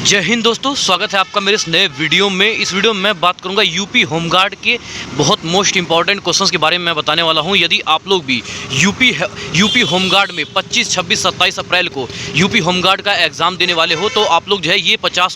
जय हिंद दोस्तों, स्वागत है आपका मेरे इस नए वीडियो में। इस वीडियो में मैं बात करूंगा यूपी होमगार्ड के बहुत मोस्ट इंपॉर्टेंट क्वेश्चंस के बारे में मैं बताने वाला हूं। यदि आप लोग भी यूपी होमगार्ड में 25, 26, 27 अप्रैल को यूपी होमगार्ड का एग्ज़ाम देने वाले हो तो आप लोग जो है ये 50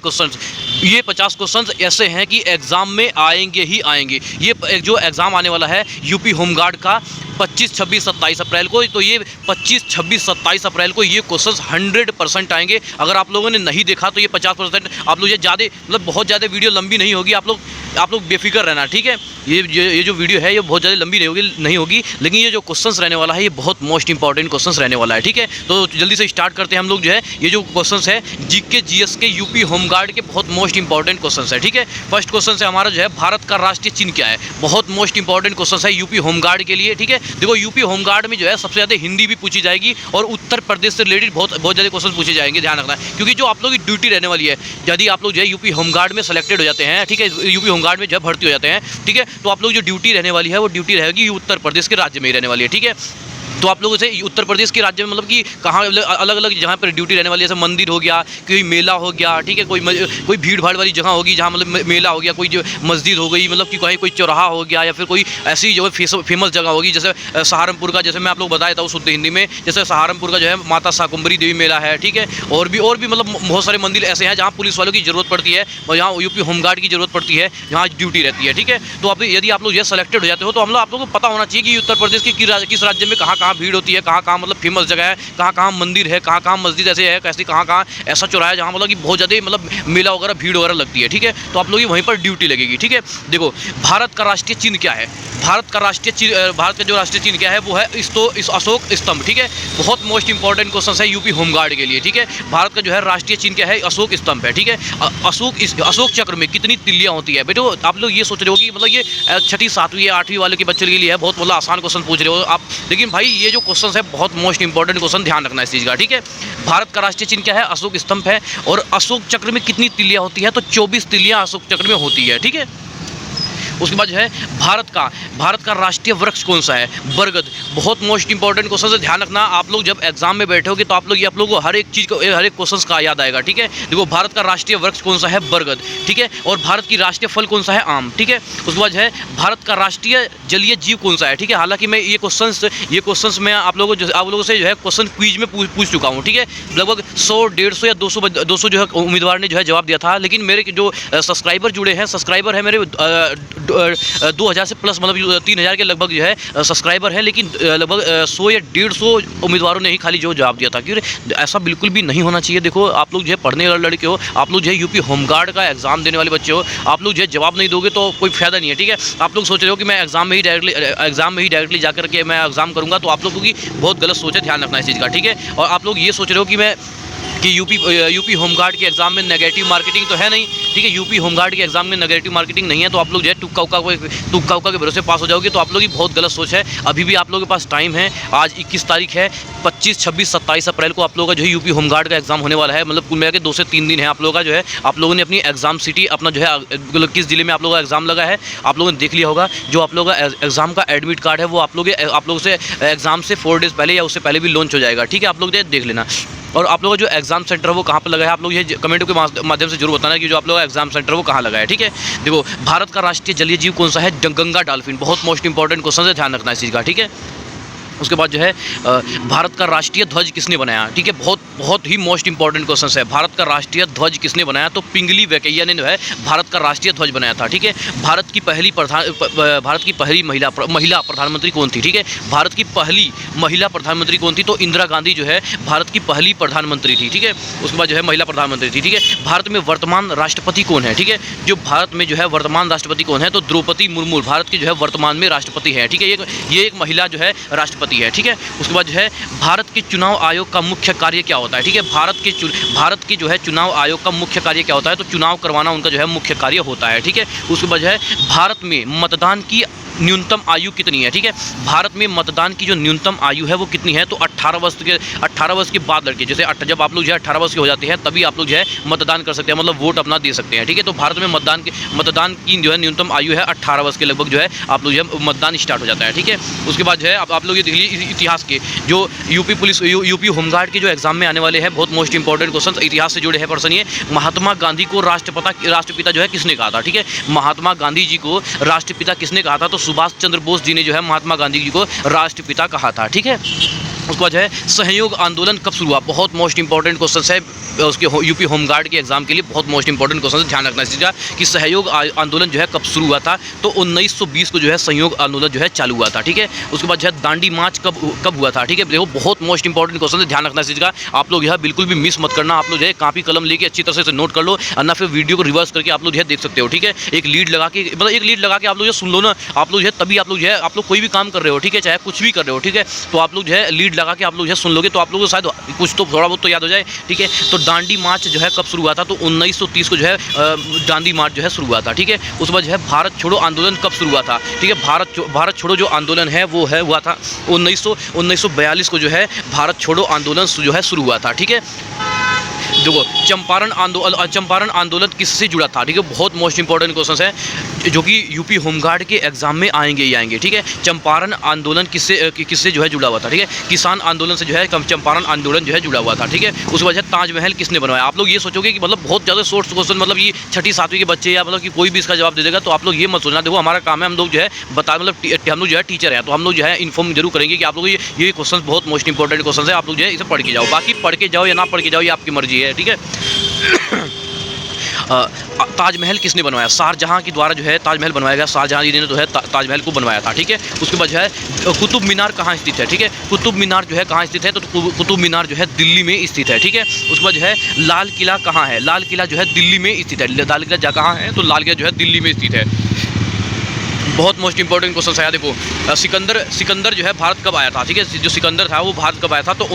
क्वेश्चंस ऐसे हैं कि एग्ज़ाम में आएंगे ही आएंगे। ये जो एग्ज़ाम आने वाला है यूपी होमगार्ड का 25, 26, 27 अप्रैल को, तो ये 25, 26, 27 अप्रैल को ये क्वेश्चंस 100% आएंगे। अगर आप लोगों ने नहीं देखा तो ये 50% आप लोग ये ज़्यादा मतलब बहुत ज़्यादा वीडियो लंबी नहीं होगी। आप लोग बेफिक्र रहना, ठीक है। ये जो वीडियो है ये बहुत ज़्यादा लंबी नहीं होगी, लेकिन ये जो क्वेश्चंस रहने वाला है ये बहुत मोस्ट इंपॉर्टेंट क्वेश्चंस रहने वाला है, ठीक है। तो जल्दी से स्टार्ट करते हैं हम लोग जो है। ये जो क्वेश्चंस है जीके जीएस के यूपी होमगार्ड के बहुत मोस्ट इंपॉर्टेंट क्वेश्चंस है, ठीक है। फर्स्ट क्वेश्चन है हमारा जो है भारत का राष्ट्रीय चिन्ह क्या है। बहुत मोस्ट इंपॉर्टेंट क्वेश्चन है यूपी होमगार्ड के लिए, ठीक है। देखो यूपी होमगार्ड में जो है सबसे ज़्यादा हिंदी भी पूछी जाएगी और उत्तर प्रदेश से रिलेटेड बहुत ज़्यादा क्वेश्चन पूछे जाएंगे, ध्यान रखना। क्योंकि जो आप लोग की ड्यूटी रहने वाली है, यदि आप लोग जो है यूपी होमगार्ड में सेलेक्टेड हो जाते हैं, ठीक है, यूपी होमगार्ड में जो है भर्ती हो जाते हैं, ठीक है, तो आप लोग जो ड्यूटी रहने वाली है वो ड्यूटी रहेगी उत्तर प्रदेश के राज्य में ही रहने वाली है, ठीक है। तो आप लोगों से उत्तर प्रदेश के राज्य में मतलब कि कहाँ अलग अलग जगह पर ड्यूटी रहने वाली है, जैसे मंदिर हो गया, कोई मेला हो गया, ठीक है, कोई भीड़ भाड़ वाली जगह होगी जहाँ मतलब मेला हो गया, कोई जो मस्जिद हो गई, मतलब कि कोई चौराहा हो गया, या फिर कोई ऐसी जो है फेमस जगह होगी, जैसे सहारनपुर का, जैसे मैं आप लोग बताया था शुद्ध हिंदी में, जैसे सहारनपुर का जो है माता शाकुंभरी देवी मेला है, ठीक है। और भी मतलब बहुत सारे मंदिर ऐसे हैं जहाँ पुलिस वालों की ज़रूरत पड़ती है और यहाँ यूपी होमगार्ड की ज़रूरत पड़ती है, यहाँ ड्यूटी रहती है, ठीक है। तो यदि आप लोग ये सेलेक्टेड हो जाते हो तो आप लोगों को पता होना चाहिए कि उत्तर प्रदेश की किस राज्य में कहाँ भीड़ होती है, कहाँ मतलब फेमस जगह है, कहाँ मंदिर है, कहाँ मस्जिद ऐसे है, कैसे कहाँ ऐसा चौराहा है जहाँ मतलब कि बहुत ज़्यादा मतलब मेला वगैरह भीड़ वगैरह लगती है, ठीक है। तो आप लोग की वहीं पर ड्यूटी लगेगी, ठीक है। देखो भारत का राष्ट्रीय चिन्ह क्या है। भारत का जो राष्ट्रीय चिन्ह क्या है वो है इस अशोक स्तंभ, ठीक है। बहुत मोस्ट इंपॉर्टेंट क्वेश्चन है यूपी होमगार्ड के लिए, ठीक है। भारत का जो है राष्ट्रीय चिन्ह क्या है, अशोक स्तंभ है, ठीक है। अशोक चक्र में कितनी तिल्लियाँ होती है। बेटो आप लोग ये सोच रहे हो कि मतलब ये 6ठी 7वीं या 8वीं वाले के बच्चे के लिए है, बहुत मतलब आसान क्वेश्चन पूछ रहे हो आप, लेकिन भाई ये जो क्वेश्चन है बहुत मोस्ट इंपॉर्टेंट क्वेश्चन, ध्यान रखना इस चीज़ का, ठीक है। भारत का राष्ट्रीय चिन्ह क्या है, अशोक स्तंभ है। और अशोक चक्र में कितनी तिल्लियाँ होती है, तो 24 तिल्लियाँ अशोक चक्र में होती है, ठीक है। उसके बाद जो है भारत का राष्ट्रीय वृक्ष कौन सा है, बरगद। बहुत मोस्ट इंपॉर्टेंट क्वेश्चन है, ध्यान रखना। आप लोग जब एग्जाम में बैठोगे तो आप लोगों को हर एक चीज़ को हर एक क्वेश्चन का याद आएगा, ठीक है। देखो भारत का राष्ट्रीय वृक्ष कौन सा है, बरगद, ठीक है। और भारत की राष्ट्रीय फल कौन सा है, आम, ठीक है। उसके बाद है भारत का राष्ट्रीय जलीय जीव कौन सा है, ठीक है। हालांकि मैं ये क्वेश्चंस मैं आप लोगों से जो है क्वेश्चन क्विज में पूछ चुका हूँ, ठीक है। लगभग 100, 150 या 200 जो है उम्मीदवार ने जो है जवाब दिया था, लेकिन मेरे जो सब्सक्राइबर है मेरे 2000 से प्लस, मतलब 3000 के लगभग जो है सब्सक्राइबर है, लेकिन लगभग 100 या 150 उम्मीदवारों ने ही खाली जो जवाब दिया था। क्योंकि ऐसा बिल्कुल भी नहीं होना चाहिए। देखो आप लोग जो है पढ़ने वाले लड़के हो, आप लोग जो है यूपी होमगार्ड का एग्जाम देने वाले बच्चे हो, आप लोग जो है जवाब नहीं दोगे तो कोई फायदा नहीं है, ठीक है। आप लोग सोच रहे हो कि मैं एग्जाम में ही डायरेक्टली जाकर के मैं एग्जाम करूँगा, तो आप लोगों की बहुत गलत सोच है, ध्यान रखना इस चीज़ का, ठीक है। और आप लोग ये सोच रहे हो कि यूपी होमगार्ड के एग्जाम में नेगेटिव मार्केटिंग तो है नहीं, ठीक है। यूपी होमगार्ड के एग्जाम में नेगेटिव मार्केटिंग नहीं है, तो आप लोग जो है तुक्का उक्का के भरोसे पास हो जाओगे, तो आप लोग की बहुत गलत सोच है। अभी भी आप लोगों के पास टाइम है। आज 21 तारीख है, 25, 26, 27 अप्रैल को आप लोगों का जो है यूपी होमगार्ड का एग्जाम होने वाला है। मतलब कुल मिला के 2 से 3 दिन है आप लोगों का जो है। आप लोगों ने अपनी एग्जाम सिटी अपना जो है किस जिले में आप लोगों का एग्जाम लगा है आप लोगों ने देख लिया होगा। जो आप लोगों का एग्जाम का एडमिट कार्ड है वो आप लोगों से एग्जाम से 4 डेज़ पहले या उससे पहले भी लॉन्च हो जाएगा, ठीक है। आप लोग देख लेना। और आप लोगों का जो एग्जाम सेंटर है वो कहाँ पर लगा है, आप लोग ये कमेंट के माध्यम से जरूर बताना कि जो आप लोगों का एग्जाम सेंटर वो कहाँ लगा है, ठीक है। देखो भारत का राष्ट्रीय जलीय जीव कौन सा है, गंगा डॉल्फिन। बहुत मोस्ट इंपॉर्टेंट क्वेश्चन है, ध्यान रखना इस चीज़ का, ठीक है। उसके बाद जो है भारत का राष्ट्रीय ध्वज किसने बनाया, ठीक है। बहुत ही मोस्ट इंपॉर्टेंट क्वेश्चन है। भारत का राष्ट्रीय ध्वज किसने बनाया, तो पिंगली वेंकैया ने जो है भारत का राष्ट्रीय ध्वज बनाया था, ठीक है। भारत की पहली महिला प्रधानमंत्री कौन थी, ठीक है। भारत की पहली महिला प्रधानमंत्री कौन थी, तो इंदिरा गांधी जो है भारत की पहली प्रधानमंत्री थी, ठीक है। उसके बाद जो है महिला प्रधानमंत्री थी, ठीक है। भारत में वर्तमान राष्ट्रपति कौन है, ठीक है। जो भारत में जो है वर्तमान राष्ट्रपति कौन है, तो द्रौपदी मुर्मू भारत की जो है वर्तमान में राष्ट्रपति है, ठीक है। ये एक महिला जो है राष्ट्रपति है, ठीक है। उसके बाद जो है भारत के चुनाव आयोग का मुख्य कार्य क्या होता है, ठीक है। भारत के जो है चुनाव आयोग का मुख्य कार्य क्या होता है, तो चुनाव करवाना उनका जो है मुख्य कार्य होता है, ठीक है। उसके बाद जो है भारत में मतदान की न्यूनतम आयु कितनी है, ठीक है। भारत में मतदान की जो न्यूनतम आयु है वो कितनी है, तो 18 वर्ष के बाद लड़के, जैसे जब आप लोग जो है 18 वर्ष के हो जाते हैं तभी आप लोग जो है मतदान कर सकते हैं, मतलब वोट अपना दे सकते हैं, ठीक है। तो भारत में मतदान की जो है न्यूनतम आयु है 18 वर्ष के लगभग जो है आप लोग जो है मतदान स्टार्ट हो जाता है, ठीक है। उसके बाद जो है आप लोग ये देख लीजिए इतिहास के जो यूपी होमगार्ड के जो एग्जाम में आने वाले हैं, बहुत मोस्ट इंपॉर्टेंट क्वेश्चन इतिहास से जुड़े हैं पर्सन। ये महात्मा गांधी को राष्ट्रपिता जो है किसने कहा था, ठीक है। महात्मा गांधी जी को राष्ट्रपिता किसने कहा था, तो सुभाष चंद्र बोस जी ने जो है महात्मा गांधी जी को राष्ट्रपिता कहा था, ठीक है। उसके बाद है सहयोग आंदोलन कब शुरू हुआ, बहुत मोस्ट इंपॉर्टेंट क्वेश्चन है उसके यूपी होमगार्ड के एग्जाम के लिए, बहुत मोस्ट इंपॉर्टेंट क्वेश्चन है, ध्यान रखना चाहिए कि सहयोग आंदोलन जो है कब शुरू हुआ था, तो 1920 को जो है सहयोग आंदोलन जो है चालू हुआ था, ठीक है। उसके बाद जो है दांडी मार्च कब हुआ था, ठीक है। देखो बहुत मोस्ट इंपॉर्टेंट क्वेश्चन है, ध्यान रखना चाहिए आप लोग यह बिल्कुल भी मिस मत करना, आप लोग जो है कापी कलम लेके अच्छी तरह से नोट कर लो, और ना फिर वीडियो को रिवर्स करके आप लोग जो है देख सकते हो, ठीक है। एक लीड लगा के, मतलब एक लीड लगा के आप लोग जो सुन लो ना, आप लोग जो है तभी आप लोग जो है आप लोग कोई भी काम कर रहे हो, ठीक है, चाहे कुछ भी कर रहे हो, ठीक है, तो आप लोग जो है लीड लगा के आप लोग जो है सुन लोगे तो आप लोग को शायद कुछ तो थोड़ा बहुत तो याद हो जाए, ठीक है। तो दांडी मार्च जो है कब शुरू हुआ था, तो 1930 को जो है दांडी मार्च जो है शुरू हुआ था, ठीक है। उसके बाद जो है भारत छोड़ो आंदोलन कब शुरू हुआ था, ठीक है। भारत छोड़ो जो आंदोलन है वो है हुआ था 1942 को जो है भारत छोड़ो आंदोलन जो है शुरू हुआ था, ठीक है। देखो चंपारण आंदोलन किससे जुड़ा था, ठीक है, बहुत मोस्ट इंपॉर्टेंट क्वेश्चन है जो कि यूपी होमगार्ड के एग्जाम में आएंगे ही आएंगे, ठीक है। चंपारण आंदोलन किससे जो है जुड़ा हुआ था, ठीक है। किसान आंदोलन से जो है चंपारण आंदोलन जो है जुड़ा हुआ था, ठीक है। उसके बाद ताजमहल किसने बनवाया, आप लोग ये सोचोगे कि मतलब बहुत ज़्यादा शॉर्ट क्वेश्चन, मतलब ये 6ठी 7वीं के बच्चे या मतलब कि कोई भी इसका जवाब दे देगा, तो आप लोग ये मत सोचना। देखो हमारा काम है, हम लोग जो है मतलब हम लोग जो है टीचर है, तो हम लोग जो है इन्फॉर्म जरूर करेंगे कि आप लोग ये क्वेश्चन बहुत मोस्ट इंपॉर्टेंट क्वेश्चन है, आप लोग जो है इसे पढ़ के जाओ, बाकी पढ़ के जाओ या ना पढ़ के जाओ ये आपकी मर्जी है, ठीक है। ताजमहल किसने बनवाया, शाहजहां के द्वारा जो है ताजमहल बनवाया गया, शाहजहां जी ने जो है ताजमहल को बनवाया था, ठीक है। उसके बाद जो है कुतुब मीनार कहाँ स्थित है, ठीक है। कुतुब मीनार जो है कहाँ स्थित है, तो कुतुब मीनार जो है दिल्ली में स्थित है, ठीक है। उसके बाद जो है लाल किला कहाँ है, लाल किला जो है दिल्ली में स्थित है, लाल किला कहाँ है, तो लाल किला जो है दिल्ली में स्थित है। बहुत मोस्ट इंपॉर्टेंट क्वेश्चन है। देखो सिकंदर जो है भारत कब आया था, ठीक है। जो सिकंदर था वो भारत कब आया था, तो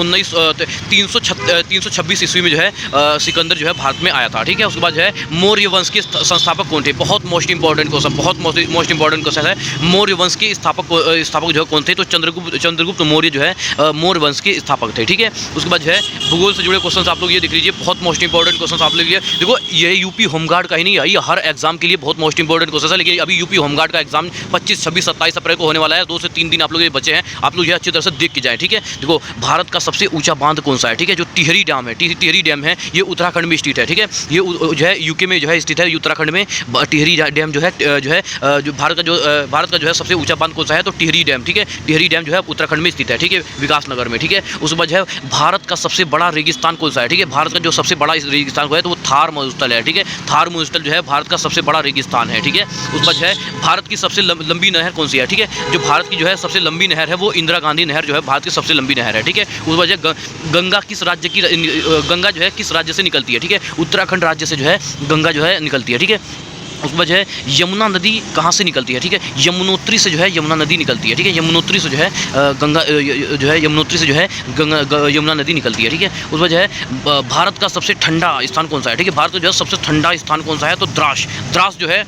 326 ईस्वी में जो है सिकंदर जो है भारत में आया था, ठीक है। उसके बाद जो है मौर्य वंश के संस्थापक कौन थे, बहुत मोस्ट इंपॉर्टेंट क्वेश्चन, बहुत मोस्ट इंपॉर्टेंट क्वेश्चन है। मौर्य वंश के स्थापक जो है कौन थे, तो चंद्रगुप्त मौर्य जो है मौर्य वंश के स्थापक थे, ठीक है। उसके बाद जो है भूगोल से जुड़े क्वेश्चन आप लोग ये देख लीजिए, बहुत मोस्ट इंपॉर्टेंट क्वेश्चन आप लोग ये देखो, ये यूपी होमगार्ड का ही नहीं है, ये हर एग्जाम के लिए बहुत मोस्ट इंपॉर्टेंट क्वेश्चन है। लेकिन अभी यूपी होमगार्ड का एग्जाम 25, 26, 27 अप्रैल को होने वाला है, 2 से 3 दिन आप लोग ये बचे हैं, आप लोग ये अच्छी तरह से देख के जाएं, ठीक है। देखो भारत का सबसे ऊंचा बांध कौन सा है, ठीक है, जो टिहरी डैम है, टिहरी डैम है, ये उत्तराखंड में स्थित है, ठीक है। ये जो है यूके में जो है स्थित है, उत्तराखंड में टिहरी डैम जो है जो भारत का जो है सबसे ऊंचा बांध कौन सा है, तो टिहरी डैम, ठीक है। टिहरी डैम जो है उत्तराखंड में स्थित है, ठीक है, विकासनगर में, ठीक है। उसके बाद जो है भारत का सबसे बड़ा रेगिस्तान कौन सा है, ठीक है। भारत का जो सबसे बड़ा रेगिस्तान है तो वो थार मरुस्थल है, ठीक है। थार मरुस्थल जो है भारत का सबसे बड़ा रेगिस्तान है, ठीक है। उसके बाद जो है भारत की सबसे लंबी नहर कौन सी है, ठीक है। जो भारत की जो है सबसे लंबी नहर है वो इंदिरा गांधी नहर जो है भारत की सबसे लंबी नहर है, ठीक है। उस वजह गंगा गंगा जो है किस राज्य से निकलती है, ठीक है। उत्तराखंड राज्य से जो है गंगा जो है निकलती है, ठीक है। उसके बाद जो है यमुना नदी कहाँ से निकलती है, ठीक है। यमुनोत्री से जो है यमुना नदी निकलती है, ठीक है। यमुनोत्री से जो है गंगा जो है यमुनोत्री से जो है यमुना नदी निकलती है, ठीक है। उसके बाद जो है भारत का सबसे ठंडा स्थान कौन सा है, ठीक है। भारत का जो है सबसे ठंडा स्थान कौन सा है, तो द्रास जो है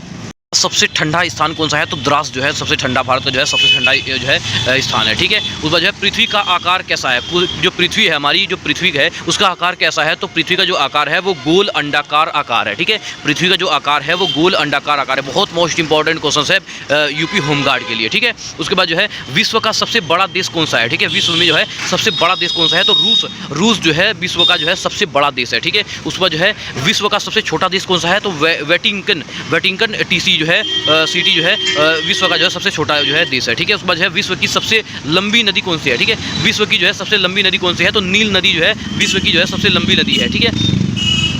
सबसे ठंडा स्थान कौन सा है, तो द्रास जो है सबसे ठंडा, भारत का जो है सबसे ठंडा जो है स्थान है, ठीक है। उसके बाद जो है पृथ्वी का आकार कैसा है, जो पृथ्वी है हमारी, जो पृथ्वी है उसका आकार कैसा है, तो पृथ्वी का जो आकार है वो गोल अंडाकार आकार है, ठीक है। पृथ्वी का जो आकार है वो गोल अंडाकार आकार है, बहुत मोस्ट इंपॉर्टेंट क्वेश्चन है यूपी होमगार्ड के लिए, ठीक है। उसके बाद जो है विश्व का सबसे बड़ा देश कौन सा है, ठीक है। विश्व में जो है सबसे बड़ा देश कौन सा है, तो रूस जो है विश्व का जो है सबसे बड़ा देश है, ठीक है। उसके बाद जो है विश्व का सबसे छोटा देश कौन सा है, तो वेटिकन टीसी जो है सिटी जो है विश्व का जो है सबसे छोटा जो है देश है, ठीक है। उसके बाद जो है विश्व की सबसे लंबी नदी कौन सी है, ठीक है। विश्व की जो है सबसे लंबी नदी कौन सी है, तो नील नदी जो है विश्व की जो है सबसे लंबी नदी है, ठीक है।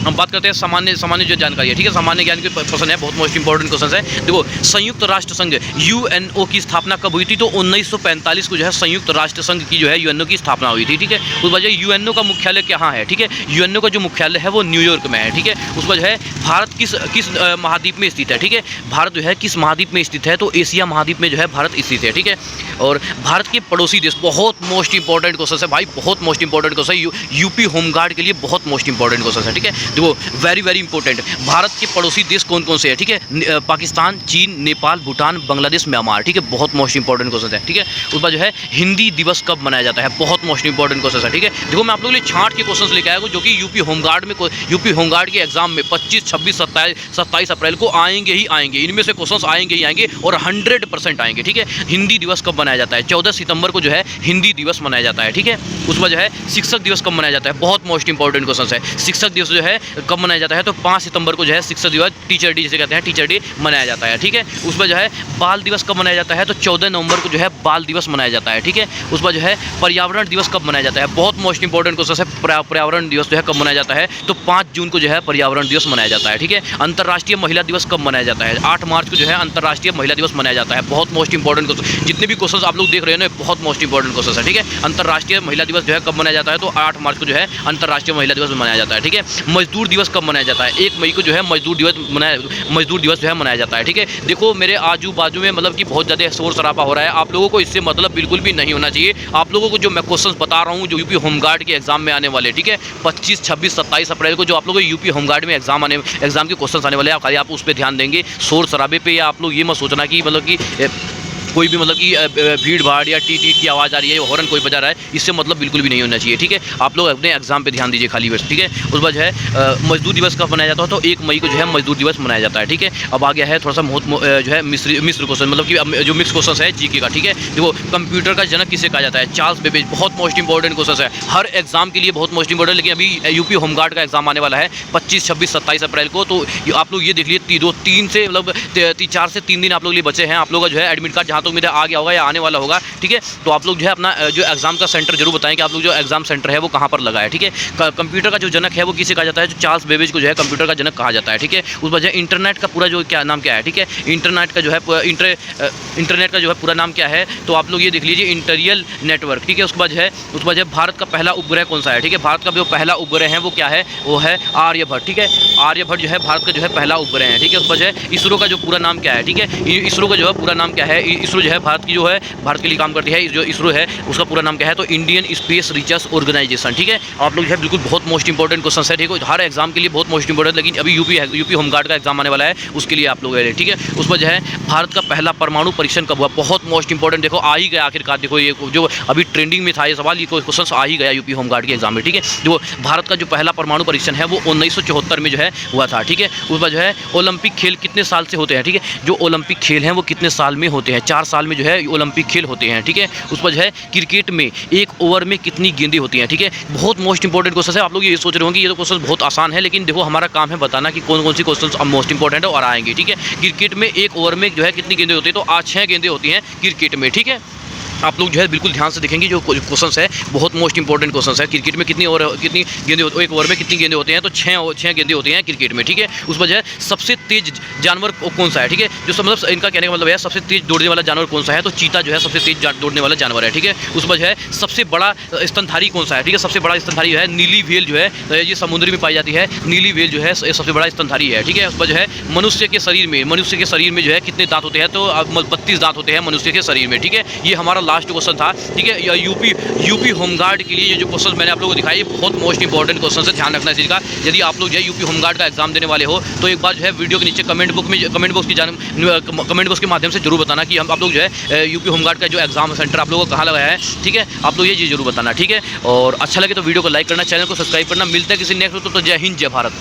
हम बात करते हैं सामान्य जो जानकारी है, ठीक है। सामान्य ज्ञान के प्रश्न है, बहुत मोस्ट इंपॉर्टेंट क्वेश्चन है। देखो संयुक्त राष्ट्र संघ यूएनओ की स्थापना कब हुई थी, तो 1945 को जो है संयुक्त राष्ट्र संघ की जो है यूएनओ की स्थापना हुई थी, ठीक है। उस वजह यूएनओ का मुख्यालय कहाँ है, ठीक है। यूएनओ का जो मुख्यालय है वो न्यूयॉर्क में है, ठीक है। उस वजह है भारत किस महाद्वीप में स्थित है, ठीक है। भारत जो है किस महाद्वीप में स्थित है, तो एशिया महाद्वीप में जो है भारत स्थित है, ठीक है। और भारत के पड़ोसी देश, बहुत मोस्ट इंपॉर्टेंट क्वेश्चन है भाई, बहुत most important question UP home guard के लिए बहुत मोस्ट इंपॉर्टेंट क्वेश्चन है, ठीक है। देखो वेरी वेरी इंपॉर्टेंट, भारत के पड़ोसी देश कौन कौन से हैं, ठीक है, पाकिस्तान, चीन, नेपाल, भूटान, बांग्लादेश, म्यांमार, ठीक है, बहुत मोस्ट इंपॉर्टेंट क्वेश्चन है, ठीक है। उसके बाद जो है हिंदी दिवस कब मनाया जाता है, बहुत मोस्ट इंपॉर्टेंट क्वेश्चन है, ठीक है। देखो मैं आप लोगों के लिए छांट के क्वेश्चन लेके आया हूँ जो कि यूपी होमगार्ड के एग्जाम में 25, 26, 27 अप्रैल को आएंगे ही आएंगे, इनमें से क्वेश्चन आएंगे ही आएंगे और 100% आएंगे, ठीक है। हिंदी दिवस कब मनाया जाता है, 14 सितंबर को जो है हिंदी दिवस मनाया जाता है, ठीक है। उसमें जो है शिक्षक दिवस कब मनाया जाता है, बहुत मोस्ट इंपॉर्टेंट क्वेश्चन है। शिक्षक दिवस जो है कब मनाया जाता है, तो 5 सितंबर को जो है शिक्षक दिवस, टीचर डे जिसे कहते हैं, टीचर डे मनाया जाता है, ठीक है। उसमें जो है बाल दिवस कब मनाया जाता है, तो 14 नवंबर को जो है बाल दिवस मनाया जाता है, ठीक है। उसमें जो है पर्यावरण दिवस कब मनाया जाता है, बहुत मोस्ट इंपॉर्टेंट क्वेश्चन है। पर्यावरण दिवस जो है कब मनाया जाता है, तो 5 जून को जो है पर्यावरण दिवस मनाया जाता है, ठीक है। अंतर्राष्ट्रीय महिला दिवस कब मनाया जाता है, 8 मार्च को जो है अंतर्राष्ट्रीय महिला दिवस मनाया जाता है, बहुत मोस्ट इंपॉर्टेंट क्वेश्चन। जितने भी क्वेश्चन आप लोग देख रहे हैं ना, बहुत मोस्ट इंपॉर्टेंट क्वेश्चन है, ठीक है। अंतर्राष्ट्रीय महिला दिवस जो है कब मनाया जाता है, तो 8 मार्च को जो है अंतर्राष्ट्रीय महिला दिवस मनाया जाता है, ठीक है। मजदूर दिवस कब मनाया जाता है, 1 मई को जो है मजदूर दिवस जो है मनाया जाता है, ठीक है। देखो मेरे आजू बाजू में मतलब कि बहुत ज़्यादा शोर शराबा हो रहा है, आप लोगों को इससे मतलब बिल्कुल भी नहीं होना चाहिए। आप लोगों को जो मैं क्वेश्चन बता रहा हूँ जो यूपी होमगार्ड के एग्जाम में आने वाले, ठीक है, 25, 26, 27 अप्रैल को जो आप लोगों को यूपी होमगार्ड में एग्जाम के क्वेश्चन आने वाले हैं, खाली आप उस पर ध्यान देंगे। शोर शराबे पे या आप लोग ये मत सोचना कि मतलब कि कोई भी मतलब कि भीड़ भाड़ या टी की आवाज़ आ रही है, हॉर्न कोई बजा रहा है, इससे मतलब बिल्कुल भी नहीं होना चाहिए, ठीक है। आप लोग अपने एग्जाम पे ध्यान दीजिए खाली बस, ठीक है। उसके बाद जो है मजदूर दिवस कब मनाया जाता है, तो 1 मई को जो है मजदूर दिवस मनाया जाता है, ठीक है। अब आ गया है थोड़ा सा जो है मिस्र क्वेश्चन, मतलब कि जो मिक्स क्वेश्चन है जीके का, ठीक है। देखो कंप्यूटर का जनक किसे कहा जाता है, चार्ल्स बेबेज, बहुत मोस्ट इंपॉर्टेंट क्वेश्चन है हर एग्जाम के लिए, बहुत मोस्ट इंपॉर्टेंट। लेकिन अभी यूपी होमगार्ड का एग्जाम आने वाला है 25, 26, 27 अप्रैल को, तो आप लोग ये देख लीजिए 3 से मतलब 4 से 3 दिन आप लोग लिए बचे हैं। आप लोग का जो है एडमिट कार्ड जहाँ तक मेरा आ गया होगा आने वाला होगा, ठीक है। तो आप लोग जो है अपना जो एग्जाम का सेंटर जरूर बताएं कि आप लोग जो एग्जाम सेंटर है वो कहाँ पर लगा है, ठीक है। कंप्यूटर का जो जनक है वो किसे कहा जाता है, जो चार्ल्स बेबेज को जो है कंप्यूटर का जनक कहा जाता है, ठीक है। उस वजह इंटरनेट का पूरा जो क्या नाम क्या है, ठीक है, इंटरनेट का जो है इंटरनेट का जो है पूरा नाम क्या है, तो आप लोग ये देख लीजिए इंटीरियर नेटवर्क, ठीक है। उसके बाद है भारत का पहला उपग्रह कौन सा है, ठीक है। भारत का जो पहला उपग्रह है वो क्या है, वो है आर्यभट्ट, ठीक है। आर्यभट्ट जो है भारत का जो है पहला उपग्रह है, ठीक है। उसके बाद इसरो का जो पूरा नाम क्या है, ठीक है। इसरो का जो है पूरा नाम क्या है, इसरो जो है भारत की जो है भारत के लिए काम करती है, जो इसरो है उसका पूरा नाम क्या है, तो इंडियन स्पेस रिसर्च ऑर्गेनाइजेशन, ठीक है। आप लोग जो है बिल्कुल बहुत मोस्ट इंपॉर्टेंट क्वेश्चन है, ठीक है, हर एग्जाम के लिए बहुत मोस्ट इंपॉर्टेंट। लेकिन अभी यूपी होमगार्ड का एग्जाम आने वाला है, उसके लिए आप लोग है, ठीक है। उस पर जो है भारत का पहला परमाणु परीक्षण कब हुआ, बहुत मोस्ट इंपॉर्टेंट। देखो आ ही गया आखिरकार, देखो ये जो अभी ट्रेंडिंग में था ये सवाल, ये क्वेश्चन आ ही गया यूपी होमगार्ड के एग्जाम में, ठीक है। जो भारत का जो पहला परमाणु परीक्षण है वो 1974 में जो है हुआ था, ठीक है। उस पर जो है ओलंपिक खेल कितने साल से होते हैं, ठीक है। जो ओलंपिक खेल हैं वो कितने साल में होते हैं, 4 साल में जो है ओलंपिक खेल होते हैं, ठीक है। उस पर जो है क्रिकेट में 1 ओवर में कितनी गेंदें होती हैं, ठीक है। बहुत मोस्ट इंपॉर्टेंट क्वेश्चन है। आप लोग ये सोच रहे होंगे ये तो क्वेश्चन बहुत आसान है, लेकिन देखो हमारा काम है बताना कि कौन कौन सी क्वेश्चन मोस्ट इंपॉर्टेंट है और आएंगे, ठीक है। क्रिकेट में 1 ओवर में जो है कितनी गेंदें होती है, तो आज 6 गेंदें होती हैं क्रिकेट में, ठीक है। आप लोग जो है बिल्कुल ध्यान से देखेंगे जो क्वेश्चन है बहुत मोस्ट इंपॉर्टेंट क्वेश्चन है। क्रिकेट में कितनी गेंदें 1 ओवर में कितनी गेंदें होती हैं, तो 6 गेंदें होती हैं क्रिकेट में, ठीक है। उस वजह है सबसे तेज जानवर कौन सा है, ठीक है। जो मतलब इनका कहने का मतलब है सबसे तेज दौड़ने वाला जानवर कौन सा है, तो चीता जो है सबसे तेज दौड़ने वाला जानवर है, ठीक है। उस वजह है सबसे बड़ा स्तनधारी कौन सा है, ठीक है। सबसे बड़ा स्तनधारी है नीली व्हेल जो है, ये समुद्र में पाई जाती है। नीली व्हेल जो है सबसे बड़ा स्तनधारी है, ठीक है। उस वजह है मनुष्य के शरीर में जो है कितने दांत होते हैं, तो 32 दांत होते हैं मनुष्य के शरीर में, ठीक है। ये हमारा लास्ट क्वेश्चन था, ठीक है। यूपी होमगार्ड के लिए ये जो क्वेश्चन मैंने आप लोगों को दिखाई बहुत मोस्ट इंपॉर्टेंट क्वेश्चन है, ध्यान रखना इस चीज़ का। यदि आप लोग जो है यूपी होमगार्ड का एग्जाम देने वाले हो तो एक बार जो है वीडियो के नीचे कमेंट बॉक्स के माध्यम से जरूर बताना कि आप लोग जो है यूपी होमगार्ड का जो एग्जाम सेंटर आप लोगों को कहाँ लगाया है, ठीक है। आप लोग ये चीज़ जरूर बताना, ठीक है। और अच्छा लगे तो वीडियो को लाइक करना, चैनल को सब्सक्राइब करना। मिलते हैं किसी नेक्स्ट, तो जय हिंद जय भारत।